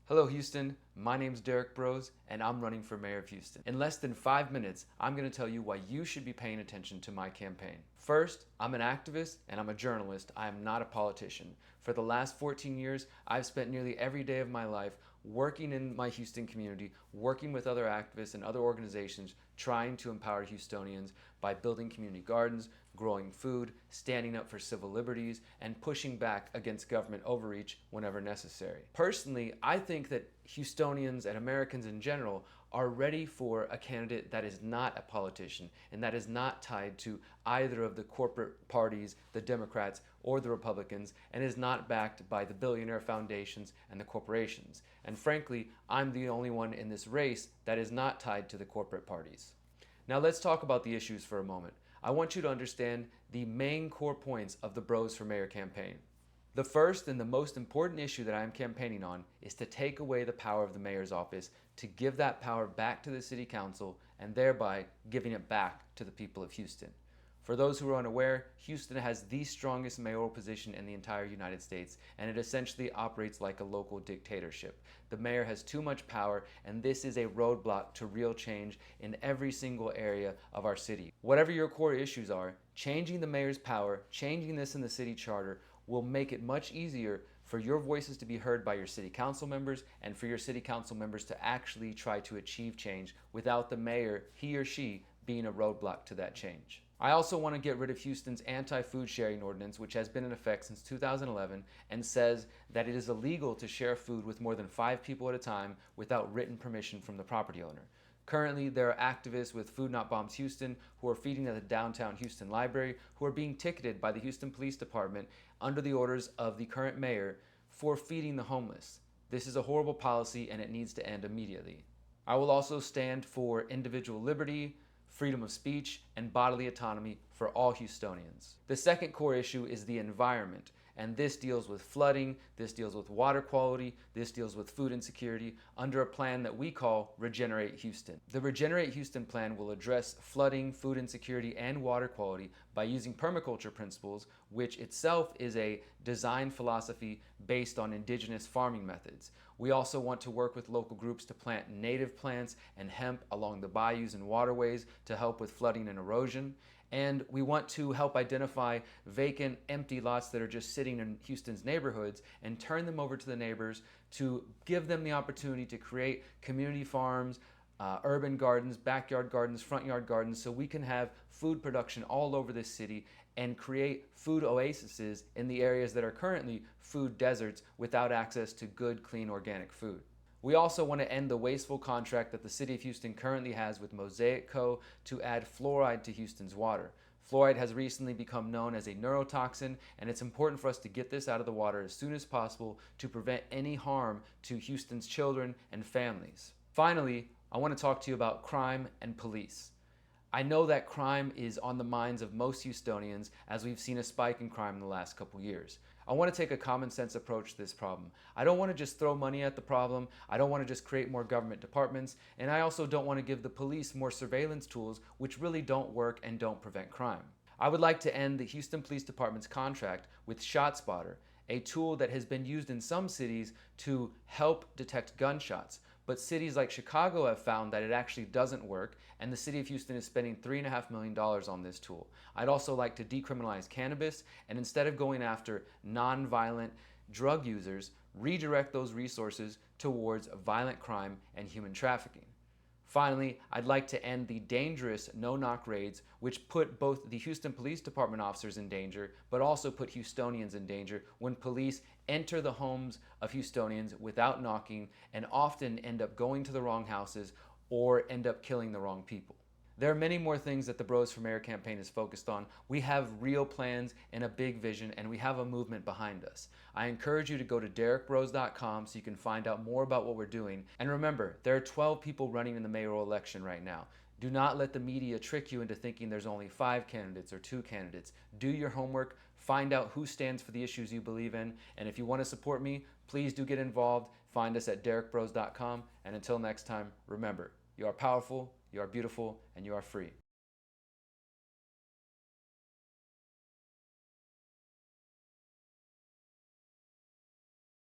Hello Houston, my name's Derrick Broze and I'm running for mayor of Houston. In less than 5 minutes, I'm going to tell you why you should be paying attention to my campaign. First, I'm an activist and I'm a journalist. I am not a politician. For the last 14 years, I've spent nearly every day of my life working in my Houston community, working with other activists and other organizations, trying to empower Houstonians by building community gardens, growing food, standing up for civil liberties, and pushing back against government overreach whenever necessary. Personally, I think that Houstonians and Americans in general are ready for a candidate that is not a politician and that is not tied to either of the corporate parties, the Democrats or the Republicans, and is not backed by the billionaire foundations and the corporations. And frankly, I'm the only one in this race that is not tied to the corporate parties. Now let's talk about the issues for a moment. I want you to understand the main core points of the Broze for Mayor campaign. The first and the most important issue that I am campaigning on is to take away the power of the mayor's office, to give that power back to the city council, and thereby giving it back to the people of Houston. For those who are unaware, Houston has the strongest mayoral position in the entire United States, and it essentially operates like a local dictatorship. The mayor has too much power, and this is a roadblock to real change in every single area of our city. Whatever your core issues are, changing the mayor's power, changing this in the city charter, will make it much easier for your voices to be heard by your city council members and for your city council members to actually try to achieve change without the mayor, he or she, being a roadblock to that change. I also want to get rid of Houston's anti-food sharing ordinance, which has been in effect since 2011 and says that it is illegal to share food with more than 5 people at a time without written permission from the property owner. Currently, there are activists with Food Not Bombs Houston who are feeding at the downtown Houston library who are being ticketed by the Houston Police Department under the orders of the current mayor for feeding the homeless. This is a horrible policy and it needs to end immediately. I will also stand for individual liberty, freedom of speech, and bodily autonomy for all Houstonians. The second core issue is the environment, and this deals with flooding, this deals with water quality, this deals with food insecurity under a plan that we call Regenerate Houston. The Regenerate Houston plan will address flooding, food insecurity, and water quality by using permaculture principles, which itself is a design philosophy based on indigenous farming methods. We also want to work with local groups to plant native plants and hemp along the bayous and waterways to help with flooding and erosion. And we want to help identify vacant, empty lots that are just sitting in Houston's neighborhoods and turn them over to the neighbors to give them the opportunity to create community farms, urban gardens, backyard gardens, front yard gardens, so we can have food production all over this city and create food oases in the areas that are currently food deserts without access to good, clean, organic food. We also want to end the wasteful contract that the City of Houston currently has with Mosaic Co. to add fluoride to Houston's water. Fluoride has recently become known as a neurotoxin, and it's important for us to get this out of the water as soon as possible to prevent any harm to Houston's children and families. Finally, I want to talk to you about crime and police. I know that crime is on the minds of most Houstonians as we've seen a spike in crime in the last couple years. I want to take a common sense approach to this problem. I don't want to just throw money at the problem. I don't want to just create more government departments. And I also don't want to give the police more surveillance tools which really don't work and don't prevent crime. I would like to end the Houston Police Department's contract with ShotSpotter, a tool that has been used in some cities to help detect gunshots. But cities like Chicago have found that it actually doesn't work, and the city of Houston is spending $3.5 million on this tool. I'd also like to decriminalize cannabis, and instead of going after non-violent drug users, redirect those resources towards violent crime and human trafficking. Finally, I'd like to end the dangerous no-knock raids, which put both the Houston Police Department officers in danger, but also put Houstonians in danger when police enter the homes of Houstonians without knocking and often end up going to the wrong houses or end up killing the wrong people. There are many more things that the Broze for Mayor campaign is focused on. We have real plans and a big vision, and we have a movement behind us. I encourage you to go to derrickbroze.com so you can find out more about what we're doing. And remember, there are 12 people running in the mayoral election right now. Do not let the media trick you into thinking there's only 5 candidates or 2 candidates. Do your homework, find out who stands for the issues you believe in, and if you want to support me, please do get involved. Find us at derrickbroze.com, and until next time, remember, you are powerful, you are beautiful, and you are free.